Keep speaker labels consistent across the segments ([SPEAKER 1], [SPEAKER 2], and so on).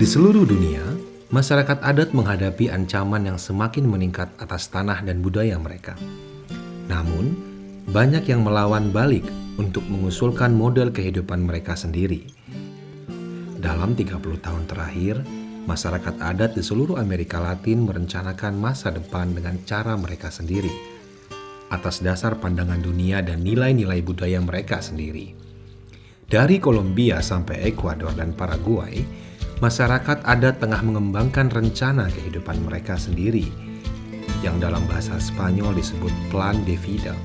[SPEAKER 1] Di seluruh dunia, masyarakat adat menghadapi ancaman yang semakin meningkat atas tanah dan budaya mereka. Namun, banyak yang melawan balik untuk mengusulkan model kehidupan mereka sendiri. Dalam 30 tahun terakhir, masyarakat adat di seluruh Amerika Latin merencanakan masa depan dengan cara mereka sendiri, atas dasar pandangan dunia dan nilai-nilai budaya mereka sendiri. Dari Kolombia sampai Ekuador dan Paraguay, masyarakat adat tengah mengembangkan rencana kehidupan mereka sendiri, yang dalam bahasa Spanyol disebut Plan de Vida.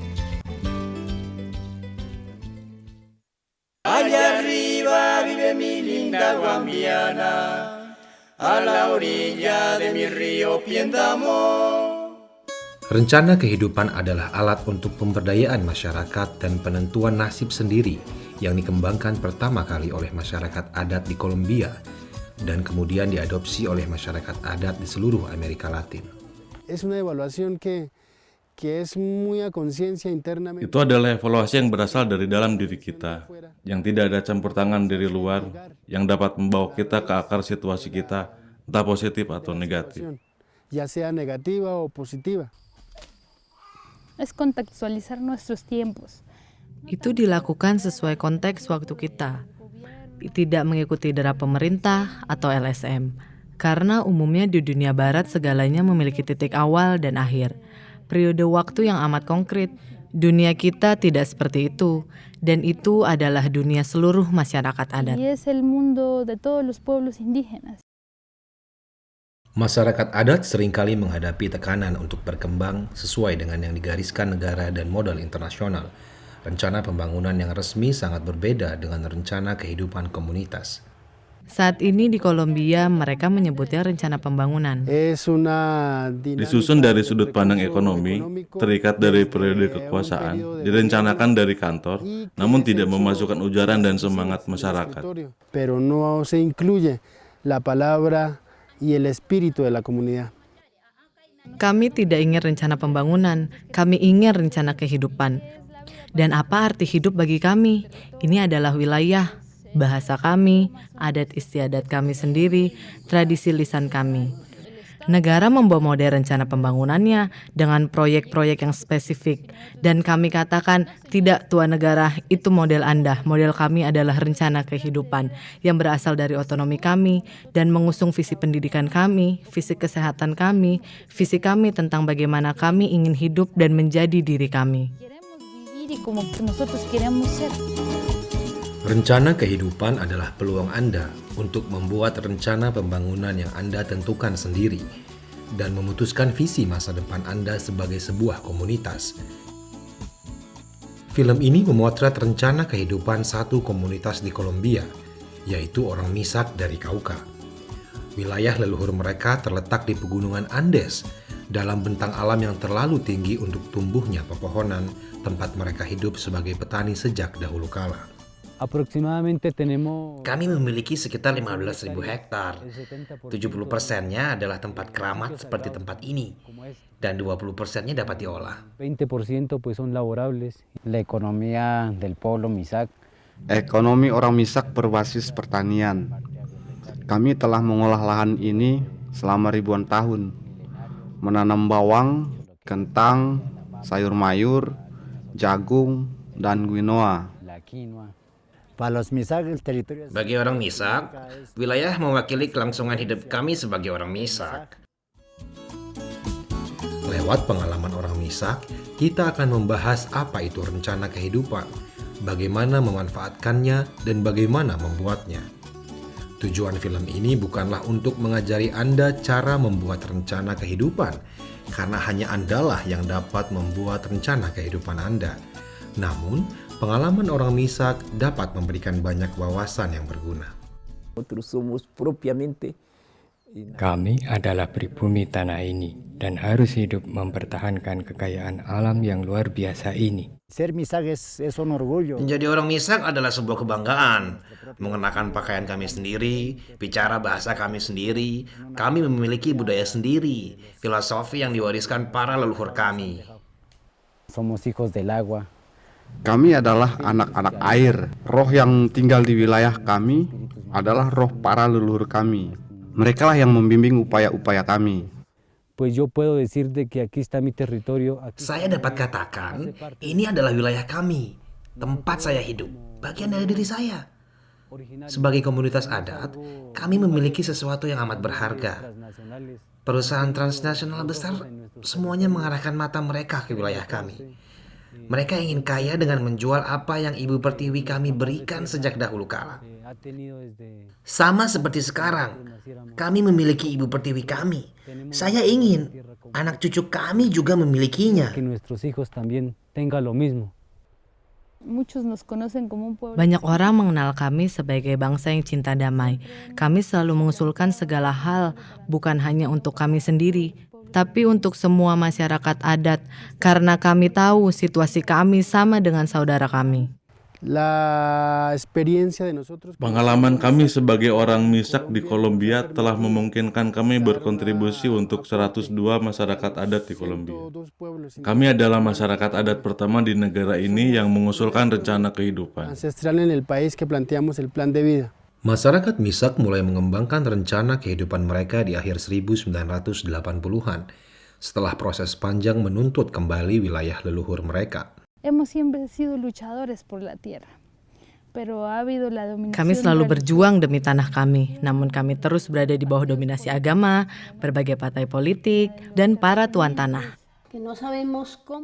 [SPEAKER 2] Allá arriba vive mi linda guambiana, a la orilla de mi río Piendamo.
[SPEAKER 1] Rencana kehidupan adalah alat untuk pemberdayaan masyarakat dan penentuan nasib sendiri yang dikembangkan pertama kali oleh masyarakat adat di Kolombia dan kemudian diadopsi oleh masyarakat adat di seluruh Amerika Latin.
[SPEAKER 3] Itu adalah evaluasi yang berasal dari dalam diri kita, yang tidak ada campur tangan dari luar, yang dapat membawa kita ke akar situasi kita, entah positif atau negatif.
[SPEAKER 4] Es contextualizar nuestros tiempos.
[SPEAKER 5] Itu dilakukan sesuai konteks waktu kita, tidak mengikuti derap pemerintah atau LSM, karena umumnya di dunia barat segalanya memiliki titik awal dan akhir, periode waktu yang amat konkret. Dunia kita tidak seperti itu, dan itu adalah dunia seluruh masyarakat adat.
[SPEAKER 4] Y es el mundo de todos los pueblos indígenas.
[SPEAKER 1] Masyarakat adat seringkali menghadapi tekanan untuk berkembang sesuai dengan yang digariskan negara dan modal internasional. Rencana pembangunan yang resmi sangat berbeda dengan rencana kehidupan komunitas.
[SPEAKER 5] Saat ini di Kolombia mereka menyebutnya rencana pembangunan.
[SPEAKER 3] Disusun dari sudut pandang ekonomi, terikat dari periode kekuasaan, direncanakan dari kantor, namun tidak memasukkan ujaran dan semangat masyarakat.
[SPEAKER 6] Pero no se incluye la palabra y el espíritu de la comunidad.
[SPEAKER 5] Kami tidak ingin rencana pembangunan, kami ingin rencana kehidupan. Dan apa arti hidup bagi kami? Ini adalah wilayah, bahasa kami, adat istiadat kami sendiri, tradisi lisan kami. Negara membawa model rencana pembangunannya dengan proyek-proyek yang spesifik. Dan kami katakan, tidak Tuan Negara, itu model Anda. Model kami adalah rencana kehidupan yang berasal dari otonomi kami dan mengusung visi pendidikan kami, visi kesehatan kami, visi kami tentang bagaimana kami ingin hidup dan menjadi diri kami.
[SPEAKER 4] Como nosotros queremos ser.
[SPEAKER 1] Rencana kehidupan adalah peluang Anda untuk membuat rencana pembangunan yang Anda tentukan sendiri dan memutuskan visi masa depan Anda sebagai sebuah komunitas. Film ini memotret rencana kehidupan satu komunitas di Kolombia, yaitu orang Misak dari Cauca. Wilayah leluhur mereka terletak di pegunungan Andes, dalam bentang alam yang terlalu tinggi untuk tumbuhnya pepohonan, tempat mereka hidup sebagai petani sejak dahulu kala.
[SPEAKER 7] Kami memiliki sekitar 15.000 hektar. 70%-nya adalah tempat keramat seperti tempat ini, dan 20%-nya dapat diolah.
[SPEAKER 8] 20% pues son laborables. La economía del pueblo Misak.
[SPEAKER 9] Ekonomi orang Misak berbasis pertanian. Kami telah mengolah lahan ini selama ribuan tahun, menanam bawang, kentang, sayur mayur, jagung, dan quinoa.
[SPEAKER 7] Bagi orang Misak, wilayah mewakili kelangsungan hidup kami sebagai orang Misak.
[SPEAKER 1] Lewat pengalaman orang Misak, kita akan membahas apa itu rencana kehidupan, bagaimana memanfaatkannya, dan bagaimana membuatnya. Tujuan film ini bukanlah untuk mengajari Anda cara membuat rencana kehidupan, karena hanya Andalah yang dapat membuat rencana kehidupan Anda. Namun, pengalaman orang Misak dapat memberikan banyak wawasan yang berguna.
[SPEAKER 10] Kami adalah pribumi tanah ini dan harus hidup mempertahankan kekayaan alam yang luar biasa ini.
[SPEAKER 7] Menjadi orang Misak adalah sebuah kebanggaan. Mengenakan pakaian kami sendiri, bicara bahasa kami sendiri, kami memiliki budaya sendiri, filosofi yang diwariskan para leluhur kami.
[SPEAKER 9] Kami adalah anak-anak air. Roh yang tinggal di wilayah kami adalah roh para leluhur kami. Merekalah yang membimbing upaya-upaya kami.
[SPEAKER 8] Pues yo puedo decir de que aquí está mi territorio.
[SPEAKER 7] Saya dapat katakan, ini adalah wilayah kami, tempat saya hidup, bagian dari diri saya. Sebagai komunitas adat, kami memiliki sesuatu yang amat berharga. Perusahaan transnasional besar semuanya mengarahkan mata mereka ke wilayah kami. Mereka ingin kaya dengan menjual apa yang Ibu Pertiwi kami berikan sejak dahulu kala. Sama seperti sekarang, kami memiliki Ibu Pertiwi kami. Saya ingin anak cucu kami juga memilikinya.
[SPEAKER 8] Que nuestros hijos también tengan lo mismo.
[SPEAKER 4] Muchos nos conocen como un pueblo.
[SPEAKER 5] Banyak orang mengenal kami sebagai bangsa yang cinta damai. Kami selalu mengusulkan segala hal, bukan hanya untuk kami sendiri, tapi untuk semua masyarakat adat, karena kami tahu situasi kami sama dengan saudara kami.
[SPEAKER 6] La experiencia de nosotros.
[SPEAKER 3] Pengalaman kami sebagai orang Misak di Kolombia telah memungkinkan kami berkontribusi untuk 102 masyarakat adat di Kolombia. Kami adalah masyarakat adat pertama di negara ini yang mengusulkan rencana kehidupan.
[SPEAKER 6] Ancestral en el país que planteamos el plan de vida.
[SPEAKER 1] Masyarakat Misak mulai mengembangkan rencana kehidupan mereka di akhir 1980-an setelah proses panjang menuntut kembali wilayah leluhur mereka.
[SPEAKER 4] Hemos siempre sido luchadores por la tierra, pero ha habido la dominación.
[SPEAKER 5] Kami selalu berjuang demi tanah kami, namun kami terus berada di bawah dominasi agama, berbagai partai politik, dan para tuan tanah.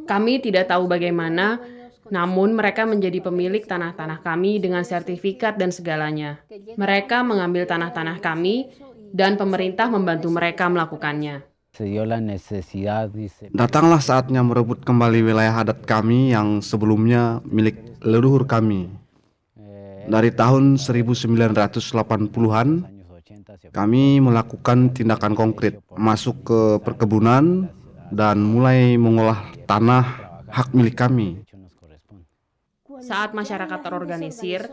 [SPEAKER 11] Kami tidak tahu bagaimana, namun mereka menjadi pemilik tanah-tanah kami dengan sertifikat dan segalanya. Mereka mengambil tanah-tanah kami, dan pemerintah membantu mereka melakukannya.
[SPEAKER 9] Datanglah saatnya merebut kembali wilayah adat kami yang sebelumnya milik leluhur kami. Dari tahun 1980-an, kami melakukan tindakan konkret, masuk ke perkebunan, dan mulai mengolah tanah hak milik kami.
[SPEAKER 11] Saat masyarakat terorganisir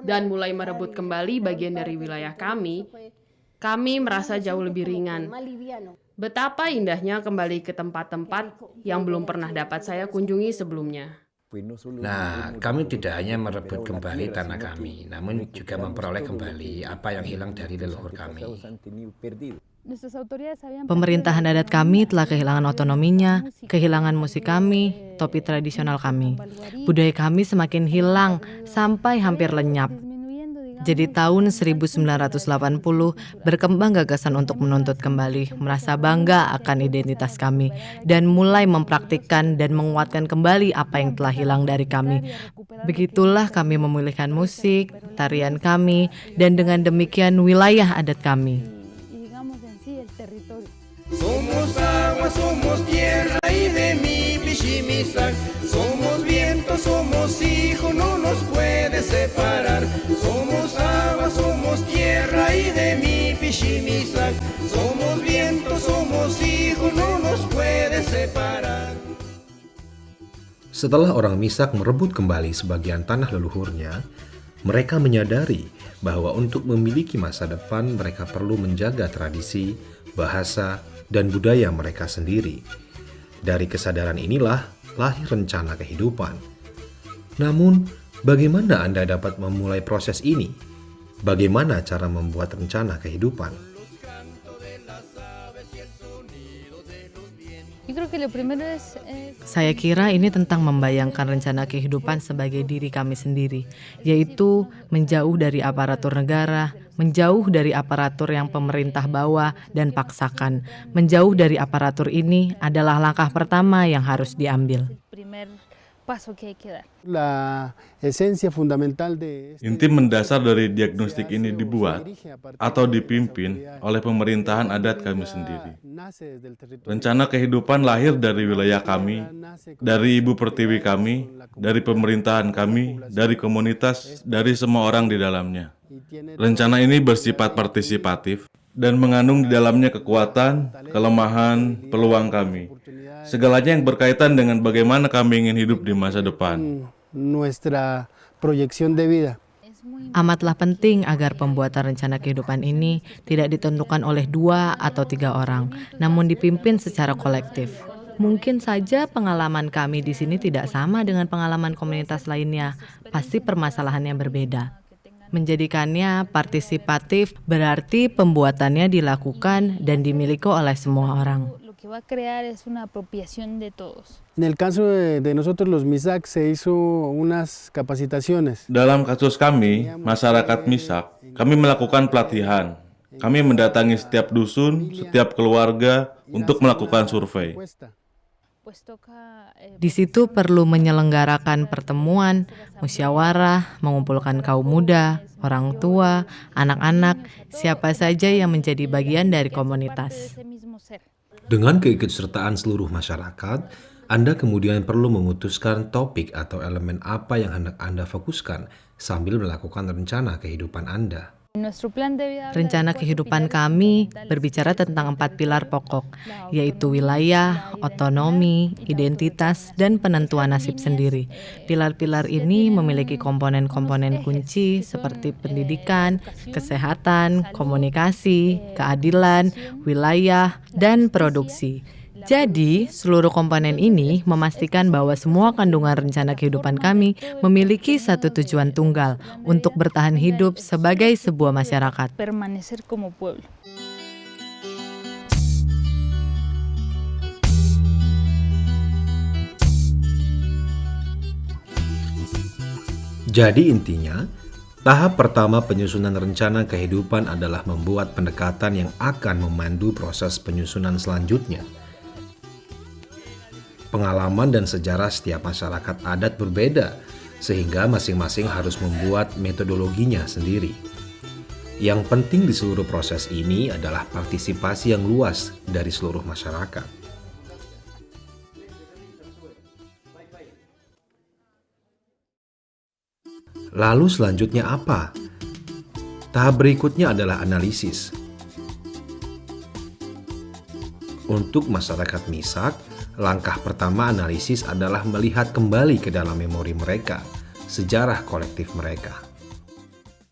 [SPEAKER 11] dan mulai merebut kembali bagian dari wilayah kami merasa jauh lebih ringan. Betapa indahnya kembali ke tempat-tempat yang belum pernah dapat saya kunjungi sebelumnya.
[SPEAKER 7] Nah, kami tidak hanya merebut kembali tanah kami, namun juga memperoleh kembali apa yang hilang dari leluhur kami.
[SPEAKER 5] Pemerintahan adat kami telah kehilangan otonominya, kehilangan musik kami, topi tradisional kami. Budaya kami semakin hilang sampai hampir lenyap. Jadi tahun 1980 berkembang gagasan untuk menuntut kembali, merasa bangga akan identitas kami, dan mulai mempraktikkan dan menguatkan kembali apa yang telah hilang dari kami. Begitulah kami memulihkan musik, tarian kami, dan dengan demikian wilayah adat kami.
[SPEAKER 2] Somos agua, somos tierra y de mi Pichimisac. Somos viento, somos hijo, no nos puede separar. Somos agua, somos tierra y de mi Pichimisac. Somos viento, somos hijo, no nos puede separar.
[SPEAKER 1] Setelah orang Misak merebut kembali sebagian tanah leluhurnya, mereka menyadari bahwa untuk memiliki masa depan mereka perlu menjaga tradisi, bahasa, dan budaya mereka sendiri. Dari kesadaran inilah lahir rencana kehidupan. Namun, bagaimana Anda dapat memulai proses ini? Bagaimana cara membuat rencana kehidupan?
[SPEAKER 5] Saya kira ini tentang membayangkan rencana kehidupan sebagai diri kami sendiri, yaitu menjauh dari aparatur negara, menjauh dari aparatur yang pemerintah bawa dan paksakan. Menjauh dari aparatur ini adalah langkah pertama yang harus diambil.
[SPEAKER 6] La esencia fundamental de
[SPEAKER 3] Inti mendasar dari diagnostik ini dibuat atau dipimpin oleh pemerintahan adat kami sendiri. Rencana kehidupan lahir dari wilayah kami, dari Ibu Pertiwi kami, dari pemerintahan kami, dari komunitas, dari semua orang di dalamnya. Rencana ini bersifat partisipatif dan mengandung di dalamnya kekuatan, kelemahan, peluang kami. Segalanya yang berkaitan dengan bagaimana kami ingin hidup di masa depan.
[SPEAKER 6] Nuestra proyección de vida.
[SPEAKER 5] Amatlah penting agar pembuatan rencana kehidupan ini tidak ditentukan oleh 2 atau 3 orang, namun dipimpin secara kolektif. Mungkin saja pengalaman kami di sini tidak sama dengan pengalaman komunitas lainnya, pasti permasalahannya berbeda. Menjadikannya partisipatif berarti pembuatannya dilakukan dan dimiliki oleh semua orang.
[SPEAKER 4] Lo que va a crear es una apropiación de todos.
[SPEAKER 6] En el caso de nosotros los MISAC se hizo unas capacitaciones.
[SPEAKER 3] Dalam kasus kami, masyarakat Misak, kami melakukan pelatihan. Kami mendatangi setiap dusun, setiap keluarga untuk melakukan survei.
[SPEAKER 5] Di situ perlu menyelenggarakan pertemuan, musyawarah, mengumpulkan kaum muda, orang tua, anak-anak, siapa saja yang menjadi bagian dari komunitas.
[SPEAKER 1] Dengan keikutsertaan seluruh masyarakat, Anda kemudian perlu memutuskan topik atau elemen apa yang hendak Anda fokuskan sambil melakukan rencana kehidupan Anda.
[SPEAKER 5] Rencana kehidupan kami berbicara tentang 4 pilar pokok, yaitu wilayah, otonomi, identitas, dan penentuan nasib sendiri. Pilar-pilar ini memiliki komponen-komponen kunci seperti pendidikan, kesehatan, komunikasi, keadilan, wilayah, dan produksi. Jadi, seluruh komponen ini memastikan bahwa semua kandungan rencana kehidupan kami memiliki satu tujuan tunggal untuk bertahan hidup sebagai sebuah masyarakat.
[SPEAKER 4] Permanecer como pueblo.
[SPEAKER 1] Jadi intinya, tahap pertama penyusunan rencana kehidupan adalah membuat pendekatan yang akan memandu proses penyusunan selanjutnya. Pengalaman dan sejarah setiap masyarakat adat berbeda, sehingga masing-masing harus membuat metodologinya sendiri. Yang penting di seluruh proses ini adalah partisipasi yang luas dari seluruh masyarakat. Lalu selanjutnya apa? Tahap berikutnya adalah analisis. Untuk masyarakat Misak, langkah pertama analisis adalah melihat kembali ke dalam memori mereka, sejarah kolektif mereka.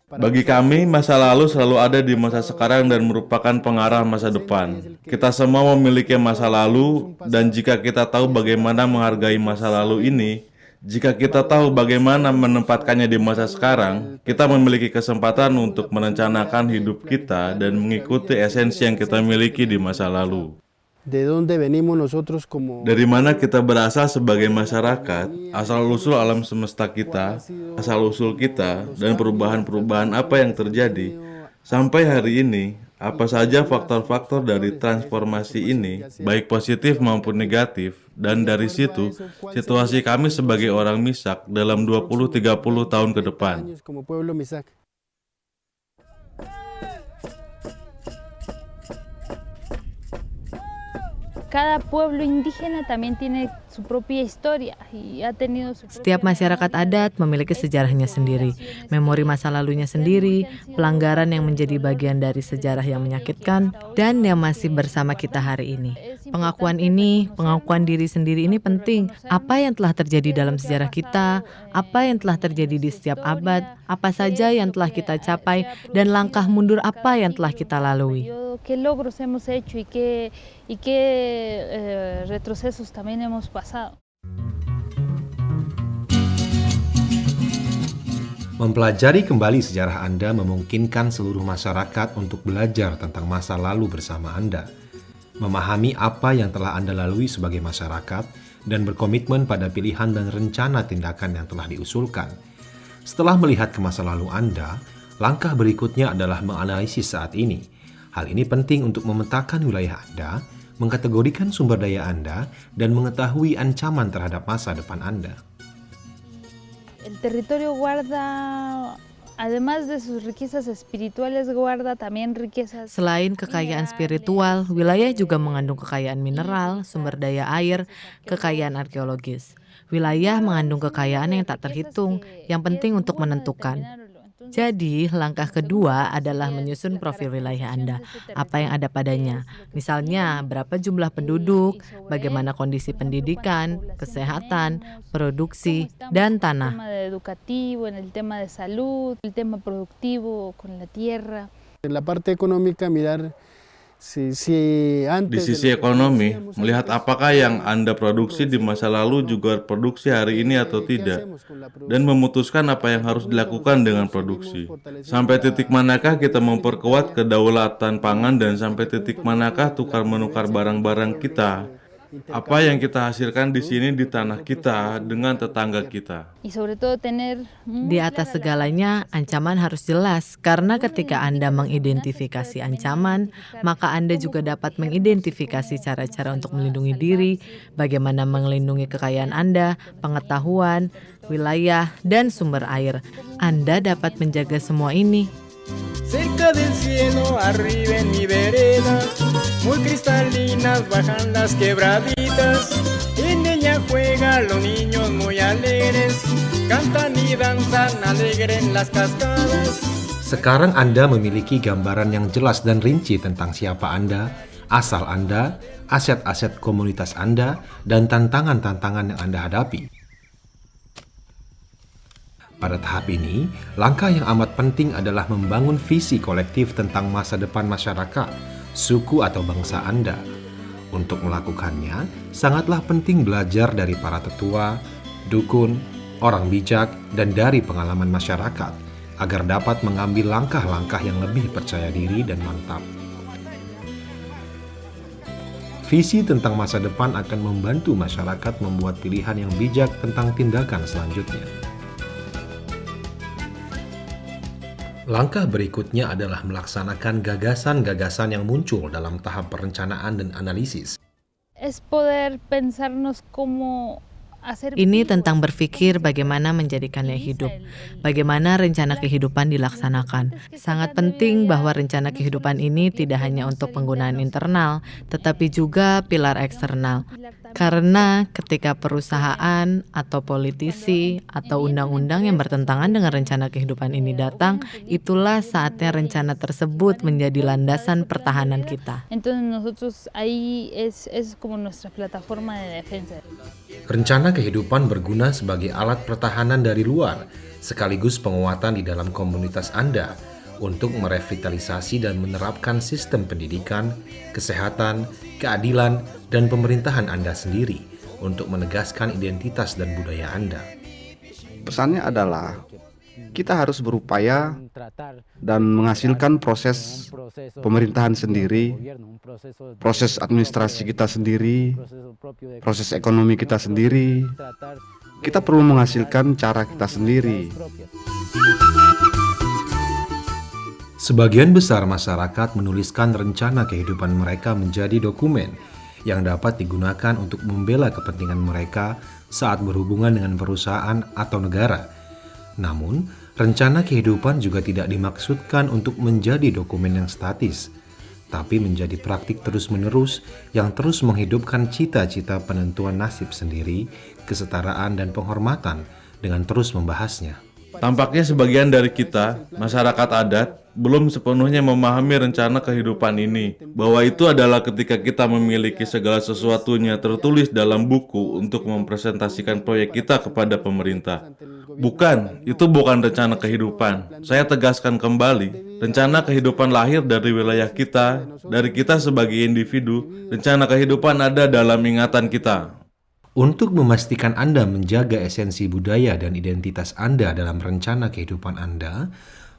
[SPEAKER 3] Bagi kami, masa lalu selalu ada di masa sekarang dan merupakan pengarah masa depan. Kita semua memiliki masa lalu, dan jika kita tahu bagaimana menghargai masa lalu ini, jika kita tahu bagaimana menempatkannya di masa sekarang, kita memiliki kesempatan untuk merencanakan hidup kita dan mengikuti esensi yang kita miliki di masa lalu. Dari mana kita berasal sebagai masyarakat, asal-usul alam semesta kita, asal-usul kita, dan perubahan-perubahan apa yang terjadi. Sampai hari ini, apa saja faktor-faktor dari transformasi ini, baik positif maupun negatif, dan dari situ, situasi kami sebagai orang Misak dalam 20-30 tahun ke depan.
[SPEAKER 4] Cada pueblo indígena también tiene su propia historia y ha tenido su
[SPEAKER 5] Setiap masyarakat adat memiliki sejarahnya sendiri, memori masa lalunya sendiri, pelanggaran yang menjadi bagian dari sejarah yang menyakitkan, dan yang masih bersama kita hari ini. Pengakuan ini, pengakuan diri sendiri ini penting. Apa yang telah terjadi dalam sejarah kita, apa yang telah terjadi di setiap abad, apa saja yang telah kita capai, dan langkah mundur apa yang telah kita lalui.
[SPEAKER 4] qué logros hemos hecho y qué retrocesos también hemos pasado.
[SPEAKER 1] Mempelajari kembali sejarah Anda memungkinkan seluruh masyarakat untuk belajar tentang masa lalu bersama Anda, memahami apa yang telah Anda lalui sebagai masyarakat, dan berkomitmen pada pilihan dan rencana tindakan yang telah diusulkan. Setelah melihat ke masa lalu Anda, langkah berikutnya adalah menganalisis saat ini. Hal ini penting untuk memetakan wilayah Anda, mengkategorikan sumber daya Anda, dan mengetahui ancaman terhadap masa depan Anda.
[SPEAKER 4] El territorio guarda, además de sus riquezas espirituales, guarda también riquezas.
[SPEAKER 5] Selain kekayaan spiritual, wilayah juga mengandung kekayaan mineral, sumber daya air, kekayaan arkeologis. Wilayah mengandung kekayaan yang tak terhitung, yang penting untuk menentukan. Jadi, langkah kedua adalah menyusun profil wilayah Anda, apa yang ada padanya. Misalnya, berapa jumlah penduduk, bagaimana kondisi pendidikan, kesehatan, produksi, dan tanah.
[SPEAKER 4] En el tema de salud, el tema productivo con la tierra.
[SPEAKER 6] En la parte económica, mirar
[SPEAKER 3] Di sisi ekonomi, melihat apakah yang Anda produksi di masa lalu juga produksi hari ini atau tidak, dan memutuskan apa yang harus dilakukan dengan produksi. Sampai titik manakah kita memperkuat kedaulatan pangan dan sampai titik manakah tukar-menukar barang-barang kita, apa yang kita hasilkan di sini di tanah kita dengan tetangga kita.
[SPEAKER 5] Di atas segalanya, ancaman harus jelas, karena ketika Anda mengidentifikasi ancaman, maka Anda juga dapat mengidentifikasi cara-cara untuk melindungi diri, bagaimana melindungi kekayaan Anda, pengetahuan, wilayah, dan sumber air. Anda dapat menjaga semua ini.
[SPEAKER 2] Cerca del cielo, arriba en mi vereda, muy cristalinas bajan las quebraditas, en ella juegan los niños muy alegres, cantan y danzan alegre en las cascadas.
[SPEAKER 1] Sekarang Anda memiliki gambaran yang jelas dan rinci tentang siapa Anda, asal Anda, aset-aset komunitas Anda, dan tantangan-tantangan yang Anda hadapi. Pada tahap ini, langkah yang amat penting adalah membangun visi kolektif tentang masa depan masyarakat, suku atau bangsa Anda. Untuk melakukannya, sangatlah penting belajar dari para tetua, dukun, orang bijak, dan dari pengalaman masyarakat, agar dapat mengambil langkah-langkah yang lebih percaya diri dan mantap. Visi tentang masa depan akan membantu masyarakat membuat pilihan yang bijak tentang tindakan selanjutnya. Langkah berikutnya adalah melaksanakan gagasan-gagasan yang muncul dalam tahap perencanaan dan analisis.
[SPEAKER 5] Ini tentang berpikir bagaimana menjadikannya hidup, bagaimana rencana kehidupan dilaksanakan. Sangat penting bahwa rencana kehidupan ini tidak hanya untuk penggunaan internal, tetapi juga pilar eksternal. Karena ketika perusahaan atau politisi atau undang-undang yang bertentangan dengan rencana kehidupan ini datang, itulah saatnya rencana tersebut menjadi landasan pertahanan kita.
[SPEAKER 1] Rencana kehidupan berguna sebagai alat pertahanan dari luar, sekaligus penguatan di dalam komunitas Anda untuk merevitalisasi dan menerapkan sistem pendidikan, kesehatan, keadilan, dan pemerintahan Anda sendiri untuk menegaskan identitas dan budaya Anda.
[SPEAKER 9] Pesannya adalah kita harus berupaya dan menghasilkan proses pemerintahan sendiri, proses administrasi kita sendiri, proses ekonomi kita sendiri. Kita perlu menghasilkan cara kita sendiri.
[SPEAKER 1] Sebagian besar masyarakat menuliskan rencana kehidupan mereka menjadi dokumen yang dapat digunakan untuk membela kepentingan mereka saat berhubungan dengan perusahaan atau negara. Namun, rencana kehidupan juga tidak dimaksudkan untuk menjadi dokumen yang statis, tapi menjadi praktik terus-menerus yang terus menghidupkan cita-cita penentuan nasib sendiri, kesetaraan, dan penghormatan dengan terus membahasnya.
[SPEAKER 3] Tampaknya sebagian dari kita, masyarakat adat, belum sepenuhnya memahami rencana kehidupan ini, bahwa itu adalah ketika kita memiliki segala sesuatunya tertulis dalam buku untuk mempresentasikan proyek kita kepada pemerintah. Bukan, itu bukan rencana kehidupan. Saya tegaskan kembali, rencana kehidupan lahir dari wilayah kita, dari kita sebagai individu. Rencana kehidupan ada dalam ingatan kita.
[SPEAKER 1] Untuk memastikan Anda menjaga esensi budaya dan identitas Anda dalam rencana kehidupan Anda,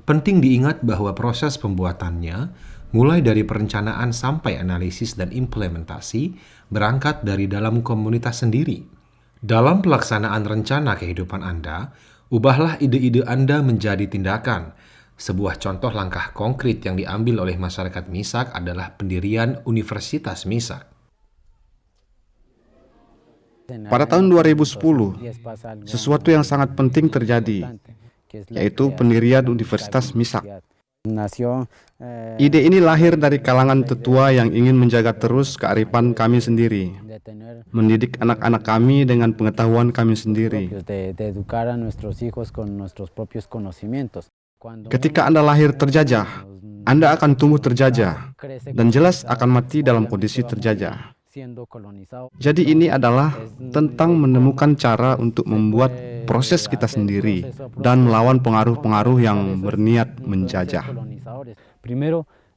[SPEAKER 1] penting diingat bahwa proses pembuatannya, mulai dari perencanaan sampai analisis dan implementasi, berangkat dari dalam komunitas sendiri. Dalam pelaksanaan rencana kehidupan Anda, ubahlah ide-ide Anda menjadi tindakan. Sebuah contoh langkah konkret yang diambil oleh masyarakat Misak adalah pendirian Universitas Misak.
[SPEAKER 9] Pada tahun 2010, sesuatu yang sangat penting terjadi, yaitu pendirian Universitas Misak. Ide ini lahir dari kalangan tetua yang ingin menjaga terus kearifan kami sendiri, mendidik anak-anak kami dengan pengetahuan kami sendiri. Ketika Anda lahir terjajah, Anda akan tumbuh terjajah, dan jelas akan mati dalam kondisi terjajah. Jadi ini adalah tentang menemukan cara untuk membuat proses kita sendiri dan melawan pengaruh-pengaruh yang berniat menjajah.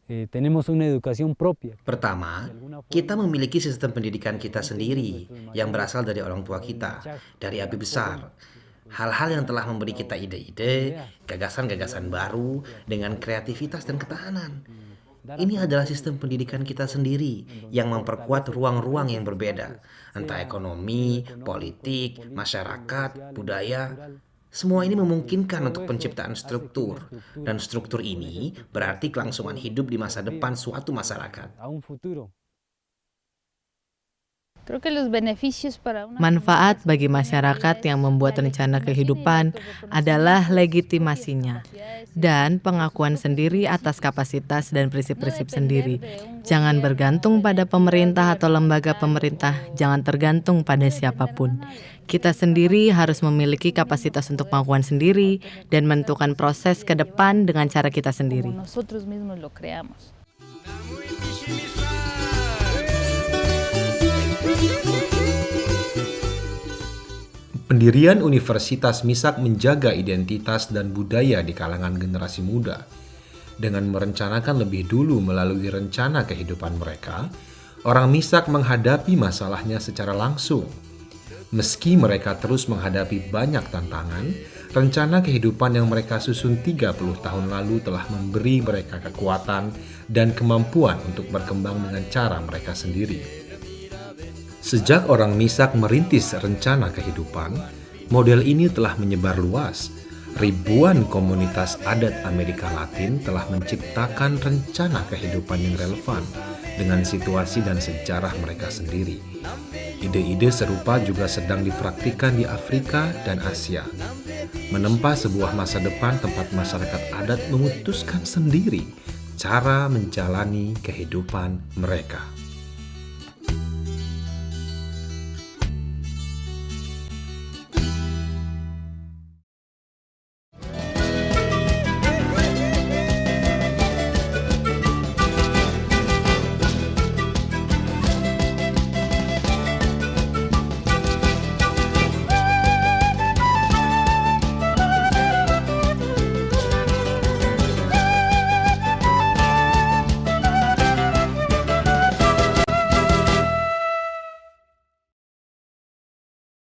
[SPEAKER 8] tenemos una educación propia.
[SPEAKER 7] Pertama, kita memiliki sistem pendidikan kita sendiri yang berasal dari orang tua kita, dari api besar. Hal-hal yang telah memberi kita ide-ide, gagasan-gagasan baru dengan kreativitas dan ketahanan. Ini adalah sistem pendidikan kita sendiri yang memperkuat ruang-ruang yang berbeda, entah ekonomi, politik, masyarakat, budaya. Semua ini memungkinkan untuk penciptaan struktur, dan struktur ini berarti kelangsungan hidup di masa depan suatu masyarakat.
[SPEAKER 5] Manfaat bagi masyarakat yang membuat rencana kehidupan adalah legitimasinya dan pengakuan sendiri atas kapasitas dan prinsip-prinsip sendiri. Jangan bergantung pada pemerintah atau lembaga pemerintah, jangan tergantung pada siapapun. Kita sendiri harus memiliki kapasitas untuk pengakuan sendiri dan menentukan proses ke depan dengan cara kita sendiri.
[SPEAKER 1] Pendirian Universitas Misak menjaga identitas dan budaya di kalangan generasi muda. Dengan merencanakan lebih dulu melalui rencana kehidupan mereka, orang Misak menghadapi masalahnya secara langsung. Meski mereka terus menghadapi banyak tantangan, rencana kehidupan yang mereka susun 30 tahun lalu telah memberi mereka kekuatan dan kemampuan untuk berkembang dengan cara mereka sendiri. Sejak orang Misak merintis rencana kehidupan, model ini telah menyebar luas. Ribuan komunitas adat Amerika Latin telah menciptakan rencana kehidupan yang relevan dengan situasi dan sejarah mereka sendiri. Ide-ide serupa juga sedang dipraktikkan di Afrika dan Asia. Menempa sebuah masa depan tempat masyarakat adat memutuskan sendiri cara menjalani kehidupan mereka.